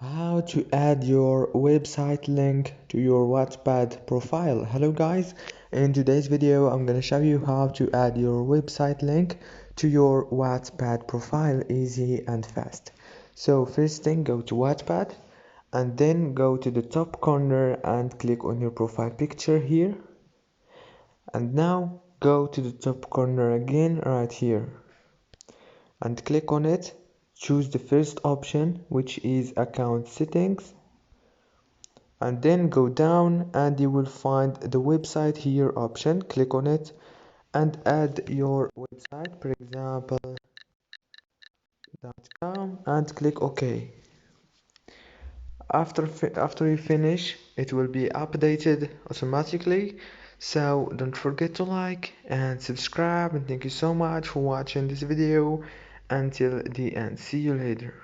How to add your website link to your Wattpad profile. Hello guys, in today's video I'm gonna show you how to add your website link to your Wattpad profile easy and fast. So first thing, go to Wattpad and then go to the top corner and click on your profile picture here, and now go to the top corner again right here and click on it. Choose the first option, which is account settings, and then go down and you will find the website here option. Click on it and add your website, for example .com, and click OK. After you finish, it will be updated automatically. So don't forget to like and subscribe, and thank you so much for watching this video until the end. See you later.